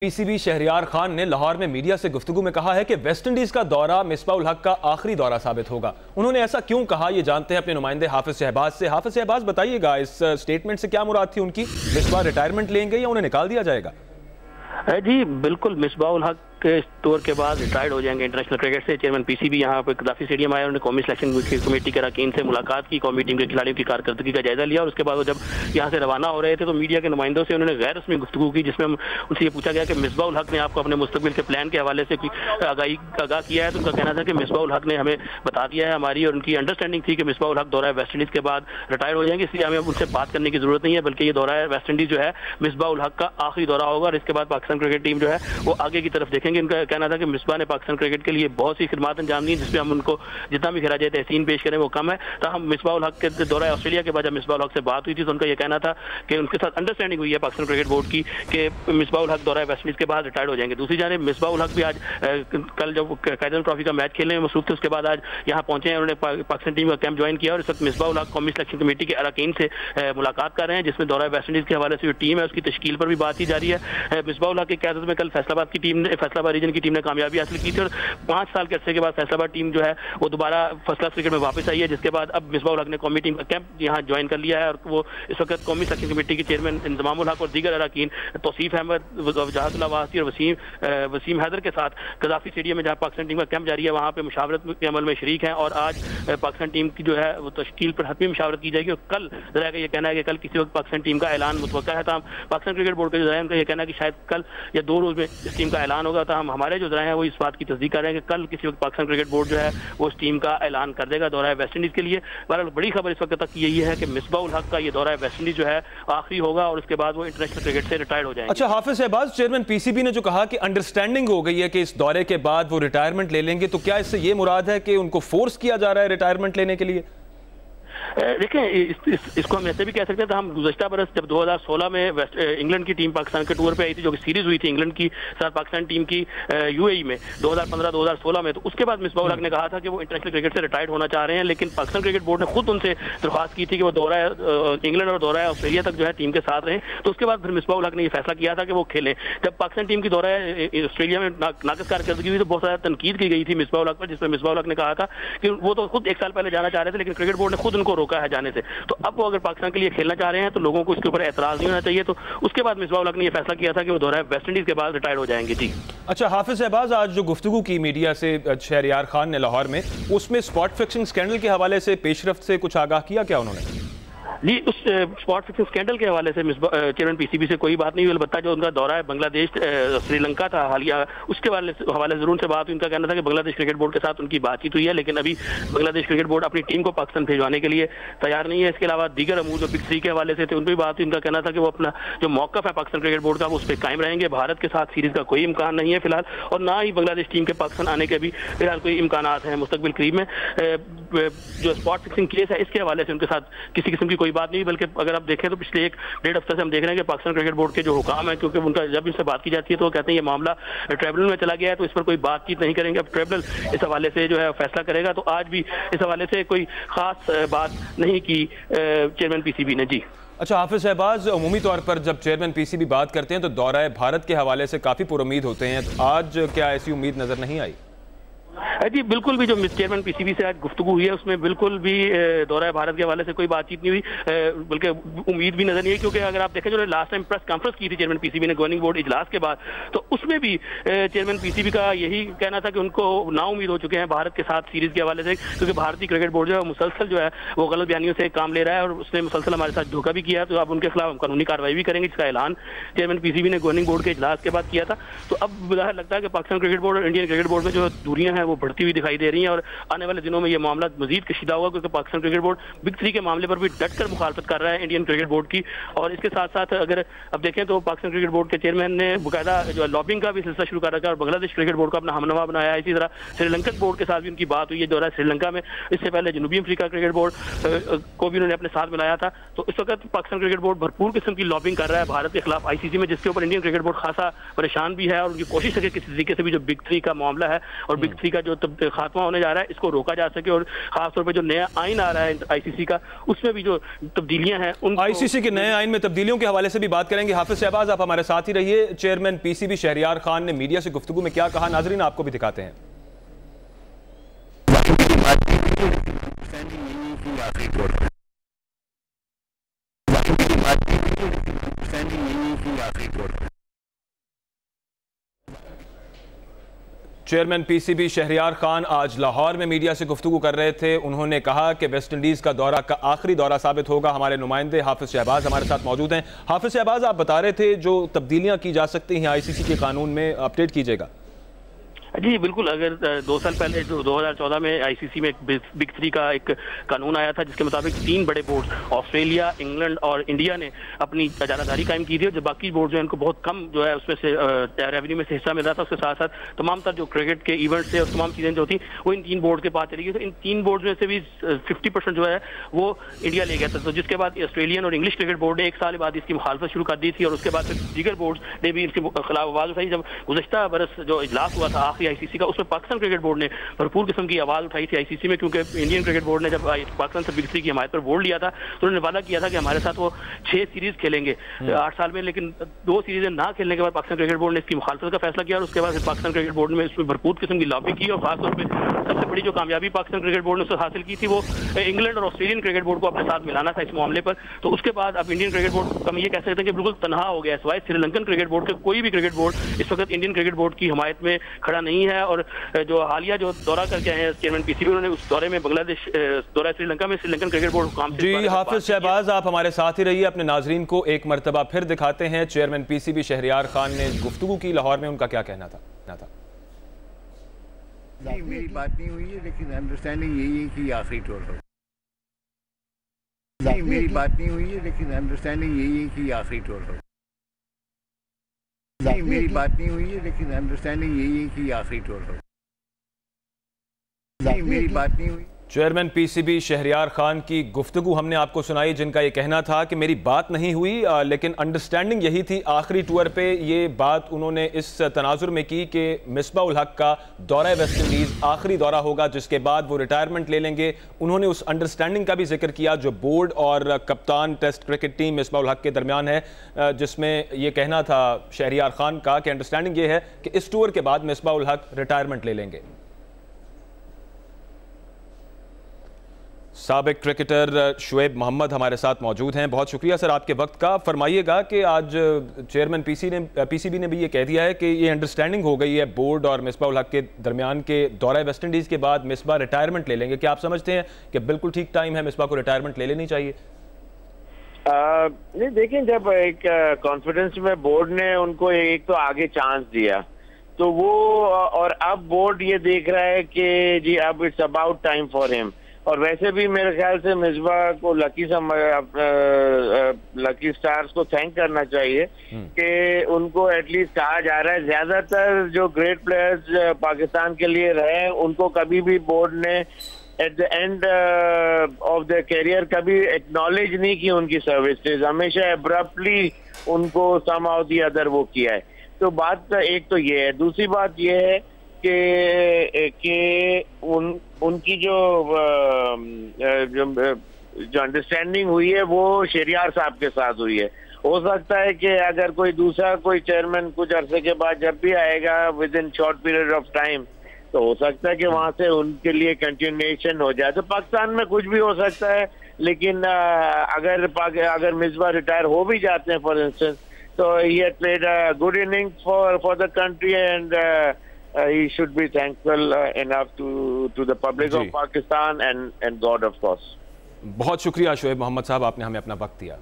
PCB Shahryar Khan ने लाहौर में media से गुफ्तगू में कहा है कि वेस्टइंडीज का दौरा मिसबाह उल हक का आखिरी दौरा साबित होगा। उन्होंने ऐसा क्यों कहा, ये जानते हैं अपने नुमाइंदे हाफिज शहबाज से। हाफिज शहबाज, बताइएगा इस स्टेटमेंट से क्या मुराद थी उनकी? मिसबाह रिटायरमेंट लेंगे या उन्हें निकाल दिया जाएगा? जी बिल्कुल, मिसबाह उल हक के टूर के बाद रिटायर्ड हो जाएंगे इंटरनेशनल क्रिकेट से। चेयरमैन पीसीबी यहाँ पर गद्दाफी स्टेडियम आया, उन्होंने कौमी सिलेक्शन कमेटी के अरकान से मुलाकात की, कौमी टीम के खिलाड़ियों की कारकर्दगी का जायजा लिया और उसके बाद वो जब यहाँ से रवाना हो रहे थे तो मीडिया के नुमाइंदों से उन्होंने गैर रस्मी गुफ्तगू की, जिसमें उनसे ये पूछा गया कि मिसबाह उल हक ने आपको अपने मुस्तकबिल के प्लान के हवाले से आगाह किया है। तो उनका कहना था कि मिसबाह उल हक ने हमें बता दिया है, हमारी और उनकी अंडरस्टैंडिंग थी कि मिसबाह उल हक दौरा वेस्टइंडीज के बाद रिटायर हो जाएंगे, इसलिए हमें उनसे बात करने की जरूरत नहीं है, बल्कि ये दौरा वेस्टइंडीज जो है मिसबाह उल हक का आखिरी दौरा होगा और इसके बाद पाकिस्तान क्रिकेट टीम जो है वो आगे की तरफ देखेंगे। उनका कहना था कि मिसबाह ने पाकिस्तान क्रिकेट के लिए बहुत सी खिदमत अंजाम दी, जिसपे हम उनको जितना भी खराज तहसीन पेश करें वो कम है। तो हम मिसबाह उल हक के दौरा ऑस्ट्रेलिया के बाद जब मिसबाह उल हक से बात हुई थी तो उनका यह कहना था कि उनके साथ अंडरस्टैंडिंग हुई है पाकिस्तान क्रिकेट बोर्ड की कि मिसबाह उल हक दौरा वेस्टइंडीज के बाद रिटायर्ड हो जाएंगे। दूसरी जानिब मिसबाह उल हक भी आज कल जब कायदे ट्रॉफी का मैच खेलने में मसरूफ थे, उसके बाद आज यहाँ पहुंचे हैं, उन्होंने पाकिस्तान टीम का कैंप ज्वाइन किया और इस वक्त मिसबाह उल हक कौमी सिलेक्शन कमेटी के अरकान से मुलाकात कर रहे हैं, जिसमें दौरा वेस्टइंडीज के हवाले से जो टीम है उसकी तश्कील पर भी बात की जा रही है। मिसबाह उल हक की क़यादत में कल फैसलाबाद रीजन की टीम ने कामयाबी हासिल की थी और 5 साल के अरसे के बाद फैसलाबाद टीम जो है वो दोबारा फर्स्ट क्लास क्रिकेट में वापस आई है, जिसके बाद अब मिसबाह उल हक ने कौमी टीम का कैंप यहाँ ज्वाइन कर लिया है और वो इस वक्त कौमी सिलेक्शन कमेटी के चेयरमैन इंतजाम उल हक और दीगर अरकान तौसीफ अहमद, वजाहतुल्लाह वासी और वसीम हैदर के साथ गद्दाफी स्टेडियम में जहाँ पाकिस्तान टीम का कैंप जारी है वहाँ पे मुशावरत के अमल में शरीक हैं और आज पाकिस्तान टीम की जो है वो तश्कील पर हतमी मुशावरत की जाएगी और कल जरा का ये कहना है कि कल किसी वक्त पाकिस्तान टीम का ऐलान मुतवक्का है। तो पाकिस्तान क्रिकेट बोर्ड के जो है उनका ये कहना है कि शायद कल या 2 रोज में इस टीम का ऐलान होगा। तो हम हमारे जो जराए हैं वो इस बात की तस्दीक कर रहे हैं कि कल किसी वक्त पाकिस्तान क्रिकेट बोर्ड जो है वो उस टीम का ऐलान कर देगा दौरा वेस्टइंडीज के लिए। बहरहाल बड़ी खबर इस वक्त तक यही है कि मिसबाह उल हक का ये दौरा वेस्टइंडीज जो है आखिरी होगा और उसके बाद वो इंटरनेशनल क्रिकेट से रिटायर्ड हो जाएंगे। अच्छा हाफिज शहबाज, चेयरमैन पीसीबी ने जो कहा कि अंडरस्टैंडिंग हो गई है कि इस दौरे के बाद वो रिटायरमेंट ले लेंगे, तो क्या इससे ये मुराद है कि उनको फोर्स किया जा रहा है रिटायरमेंट लेने के लिए? देखें, इसको हम ऐसे भी कह सकते हैं। तो हम गुज़श्ता बरस जब 2016 में इंग्लैंड की टीम पाकिस्तान के टूर पे आई थी, जो कि सीरीज हुई थी इंग्लैंड की साथ पाकिस्तान टीम की यूएई में 2015-2016 में, तो उसके बाद मिसबाह उल हक ने कहा था कि वो इंटरनेशनल क्रिकेट से रिटायर्ड होना चाह रहे हैं, लेकिन पाकिस्तान क्रिकेट बोर्ड ने खुद उनसे दरख्वास्त की थी कि वो दौरा इंग्लैंड और दौरा ऑस्ट्रेलिया तक जो है टीम के साथ रहें। तो उसके बाद फिर मिसबाह उल हक ने यह फैसला किया था कि वो खेलें। जब पाकिस्तान टीम की दौरा ऑस्ट्रेलिया में नाक़िस कारकर्दगी हुई तो बहुत ज़्यादा तनकीद की गई थी मिसबाह उल हक पर, जिसमें मिसबाह उल हक ने कहा था कि वो तो खुद 1 साल पहले जाना चाह रहे थे, लेकिन क्रिकेट बोर्ड ने खुद उनको रोका है जाने से। तो अब वो अगर पाकिस्तान के लिए खेलना चाह रहे हैं तो लोगों को इसके ऊपर एतराज नहीं होना चाहिए। तो उसके बाद मिसबाह उल हक ने यह फैसला किया था कि वो दौरा वेस्टइंडीज के बाद रिटायर हो जाएंगे। जी अच्छा हाफिज शहबाज, आज जो गुफ्तगू की मीडिया से शहरियार खान ने लाहौर में, उसमें स्पॉट फिक्सिंग स्कैंडल के हवाले से पेशरफ्त से कुछ आगाह किया क्या उन्होंने? जी, उस स्पॉट फिक्सिंग स्कैंडल के हवाले से चेयरमैन पीसीबी से कोई बात नहीं हुई, अलबत्ता जो उनका दौरा है बांग्लादेश श्रीलंका था हालिया, उसके हवाले से जरूर से बात हुई। उनका कहना था कि बांग्लादेश क्रिकेट बोर्ड के साथ उनकी बातचीत हुई है, लेकिन अभी बांग्लादेश क्रिकेट बोर्ड अपनी टीम को पाकिस्तान भेजवाने के लिए तैयार नहीं है। इसके अलावा दीगर अमूर जो बिग 3 के हवाले से थे उन पर भी बात हुई। उनका कहना था कि वो अपना जो मौक़िफ़ है पाकिस्तान क्रिकेट बोर्ड का वो उस पर कायम रहेंगे। भारत के साथ सीरीज का कोई इम्कान नहीं है फिलहाल, और ना ही बांग्लादेश टीम के पाकिस्तान आने के भी फिलहाल कोई इम्कान हैं मुस्तकबिल करीब में। जो स्पॉट फिक्सिंग केस है इसके हवाले से उनके साथ किसी किस्म की कोई बात नहीं, बल्कि अगर आप देखें तो पिछले 1-1.5 हफ्ते से हम देख रहे हैं कि पाकिस्तान क्रिकेट बोर्ड के जो हुकाम है, क्योंकि उनका जब इनसे बात की जाती है तो वो कहते हैं ये मामला ट्रिब्यूनल में चला गया है तो इस पर कोई बातचीत नहीं करेंगे, अब ट्रिब्यूनल इस हवाले से जो है फैसला करेगा। तो आज भी इस हवाले से कोई खास बात नहीं की चेयरमैन पीसीबी ने। जी अच्छा हाफिज शहबाज, अमूमी तौर पर जब चेयरमैन पीसीबी बात करते हैं तो दौरा भारत के हवाले से काफ़ी पुरुम्मीद होते हैं, तो आज क्या ऐसी उम्मीद नज़र नहीं आई? जी बिल्कुल भी जो चेयरमैन पीसीबी से आज गुफ्तगू हुई है उसमें बिल्कुल भी दौरा भारत के हवाले से कोई बातचीत नहीं हुई, बल्कि उम्मीद भी नजर नहीं है। क्योंकि अगर आप देखें जो लास्ट टाइम प्रेस कॉन्फ्रेंस की थी चेयरमैन पीसीबी ने गवर्निंग बोर्ड इजलास के बाद, तो उसमें भी चेयरमैन पीसीबी का यही कहना था कि उनको नाउम्मीद हो चुके हैं भारत के साथ सीरीज के हवाले से, क्योंकि भारतीय क्रिकेट बोर्ड जो है मुसलसल जो है वो गलत बयानियों से काम ले रहा है और उसने मुसलसल हमारे साथ धोखा भी किया। तो अब उनके खिलाफ कानूनी कार्रवाई भी करेंगे, जिसका ऐलान चेयरमैन पीसीबी ने गवर्निंग बोर्ड के इजलास के बाद किया था। तो अब लगता है कि पाकिस्तान क्रिकेट बोर्ड और इंडियन क्रिकेट बोर्ड में जो दूरियां हैं वो बढ़ती हुई दिखाई दे रही हैं और आने वाले दिनों में यह मामला मजीद कशीदा होगा, क्योंकि पाकिस्तान क्रिकेट बोर्ड बिग 3 के मामले पर भी डटकर मुखालफत कर रहा है इंडियन क्रिकेट बोर्ड की। और इसके साथ साथ अगर अब देखें तो पाकिस्तान क्रिकेट बोर्ड के चेयरमैन ने बाकायदा जो लॉबिंग का भी सिलसिला शुरू कर रखा है और बांग्लादेश क्रिकेट बोर्ड को अपना हमनवा बनाया है। इसी तरह श्रीलंकन बोर्ड के साथ भी उनकी बात हुई है दौरा श्रीलंका में, इससे पहले जनूबी अफ्रीका क्रिकेट बोर्ड को भी उन्होंने अपने साथ मिलाया था। तो इस वक्त पाकिस्तान क्रिकेट बोर्ड भरपूर किस्म की लॉबिंग कर रहा है भारत के खिलाफ आईसीसी में, जिसके ऊपर इंडियन क्रिकेट बोर्ड खासा परेशान भी है और उनकी कोशिश है कि किसी तरीके से भी जो बिग 3 का मामला है और बिग 3 का जो खात्मा होने जा रहा है इसको रोका जा सके, और खासतौर पर जो नया आइन आ रहा है आईसीसी का उसमें भी जो तब्दीलियां हैं उन आईसीसी के नए आइन में तब्दीलियों के हवाले से भी बात करेंगे। हाफिज शहबाज आप हमारे साथ ही रहिए। चेयरमैन पीसीबी शहरियार खान ने मीडिया से गुफ्तगू में क्या कहा, नाजरीन आपको भी दिखाते हैं। चेयरमैन पीसीबी शहरियार खान आज लाहौर में मीडिया से गुफ्तगू कर रहे थे। उन्होंने कहा कि वेस्ट इंडीज़ का दौरा का आखिरी दौरा साबित होगा। हमारे नुमाइंदे हाफिज शहबाज हमारे साथ मौजूद हैं। हाफिज शहबाज आप बता रहे थे जो तब्दीलियां की जा सकती हैं आईसीसी के कानून में, अपडेट कीजिएगा। जी बिल्कुल, अगर 2 साल पहले जो 2014 में आईसीसी में एक बिग 3 का एक कानून आया था जिसके मुताबिक 3 बड़े बोर्ड ऑस्ट्रेलिया, इंग्लैंड और इंडिया ने अपनी इजारादारी कायम की थी, और जो बाकी बोर्ड जो है उनको बहुत कम जो है उसमें से रेवेन्यू में से हिस्सा मिल रहा था। उसके साथ साथ तमाम तर जो क्रिकेट के इवेंट्स थे और तमाम चीज़ें जो थी वो इन 3 बोर्ड के पास चली गई। तो इन 3 बोर्ड में से भी 50% जो है वो इंडिया ले गया था। तो जिसके बाद ऑस्ट्रेलियन और इंग्लिश क्रिकेट बोर्ड ने 1 साल बाद इसकी मुखालफत शुरू कर दी थी, और उसके बाद फिर दीगर बोर्ड ने भी इसके खिलाफ आवाज़ उठाई। जब गुज़श्ता बरस जो इजलास हुआ था आखिरी आईसीसी का, उसमें पाकिस्तान क्रिकेट बोर्ड ने भरपूर किस्म की आवाज उठाई थी आईसीसी में, क्योंकि इंडियन क्रिकेट बोर्ड ने जब पाकिस्तान से बिग 3 की हमायत पर वोट लिया था तो उन्होंने वादा किया था कि हमारे साथ वो 6 सीरीज खेलेंगे 8 साल में, लेकिन 2 सीरीजें ना खेलने के बाद पाकिस्तान क्रिकेट बोर्ड ने इसकी मुखालफत का फैसला किया, और उसके बाद पाकिस्तान क्रिकेट बोर्ड ने इसमें भरपूर किस्म की लॉबी की, और खासतौर पर सबसे बड़ी जो कामयाबी पाकिस्तान क्रिकेट बोर्ड ने उससे हासिल की थी वो इंग्लैंड और ऑस्ट्रेलियन क्रिकेट बोर्ड को अपने साथ मिलाना था इस मामले पर। तो उसके बाद अब इंडियन क्रिकेट बोर्ड हम ये कह सकते हैं कि बिल्कुल तनहा हो गया है। सिवाय श्रीलंकन क्रिकेट बोर्ड के कोई भी क्रिकेट बोर्ड इस वक्त इंडियन क्रिकेट बोर्ड की हमायत में खड़ा नहीं है। और जो हालिया जो दौरा करके आए हैं चेयरमैन पीसीबी, उन्होंने उस दौरे में बांग्लादेश दौरा श्रीलंका में श्रीलंकन क्रिकेट बोर्ड काम जी। हाफिज शहबाज आप हमारे साथ ही रहिए। अपने नाजरीन को एक मरतबा फिर दिखाते हैं चेयरमैन पीसीबी शहरियार खान ने गुफ्तगू की लाहौर में, उनका क्या कहना था। नहीं, मेरी बात नहीं हुई है, लेकिन अंडरस्टैंडिंग यही है कि आखिरी टूर हो। नहीं, मेरी बात नहीं हुई है, लेकिन अंडरस्टैंडिंग यही है कि आखिरी टूर हो। नहीं, मेरी बात नहीं हुई है, लेकिन अंडरस्टैंडिंग यही है कि आखिरी टूर हो। नहीं, मेरी बात नहीं हुई। चेयरमैन पीसीबी शहरियार खान की गुफ्तगू हमने आपको सुनाई, जिनका ये कहना था कि मेरी बात नहीं हुई लेकिन अंडरस्टैंडिंग यही थी। आखिरी टूर पे ये बात उन्होंने इस तनाजुर में की कि मिसबाह उल हक का दौरा वेस्ट इंडीज़ आखिरी दौरा होगा जिसके बाद वो रिटायरमेंट ले लेंगे। उन्होंने उस अंडरस्टैंडिंग का भी जिक्र किया जो बोर्ड और कप्तान test cricket team Misbah ul Haq के दरमियान है, जिसमें ये कहना था शहरियार खान का कि अंडरस्टैंडिंग ये है कि इस टूर के बाद मिसबाह उल हक रिटायरमेंट ले लेंगे। साबिक क्रिकेटर शुएब मोहम्मद हमारे साथ मौजूद हैं। बहुत शुक्रिया सर आपके वक्त का। फरमाइएगा कि आज चेयरमैन पीसीबी ने भी ये कह दिया है कि ये अंडरस्टैंडिंग हो गई है बोर्ड और मिसबाह उल हक के दरमियान के दौरा वेस्ट इंडीज़ के बाद मिसबाह रिटायरमेंट ले लेंगे। क्या आप समझते हैं कि बिल्कुल ठीक टाइम है, मिसबाह को रिटायरमेंट ले लेनी चाहिए? नहीं, देखिए, जब एक कॉन्फिडेंस में बोर्ड ने उनको एक तो आगे चांस दिया तो वो, और अब बोर्ड ये देख रहा है कि जी अब it's about time for him. और वैसे भी मेरे ख्याल से मिसबाह को लकी स्टार्स को थैंक करना चाहिए कि उनको एटलीस्ट कहा जा रहा है। ज्यादातर जो ग्रेट प्लेयर्स पाकिस्तान के लिए रहे उनको कभी भी बोर्ड ने at the end of the career कभी एक्नॉलेज नहीं की उनकी सर्विसेज, हमेशा एब्रप्टली उनको समहाउ द अदर वो किया है। तो बात एक तो ये है। दूसरी बात ये है कि उनकी जो अंडरस्टैंडिंग हुई है वो शहरियार साहब के साथ हुई है। हो सकता है कि अगर कोई चेयरमैन कुछ अरसे के बाद जब भी आएगा with in short period of time, तो हो सकता है कि वहां से उनके लिए कंटिन्यूएशन हो जाए। तो पाकिस्तान में कुछ भी हो सकता है, लेकिन अगर मिसबाह रिटायर हो भी जाते हैं फॉर इंस्टेंस, तो he had played a good inning for the country and he should be thankful enough to the public of Pakistan and God of course. बहुत शुक्रिया शुएब मोहम्मद साहब, आपने हमें अपना वक्त दिया।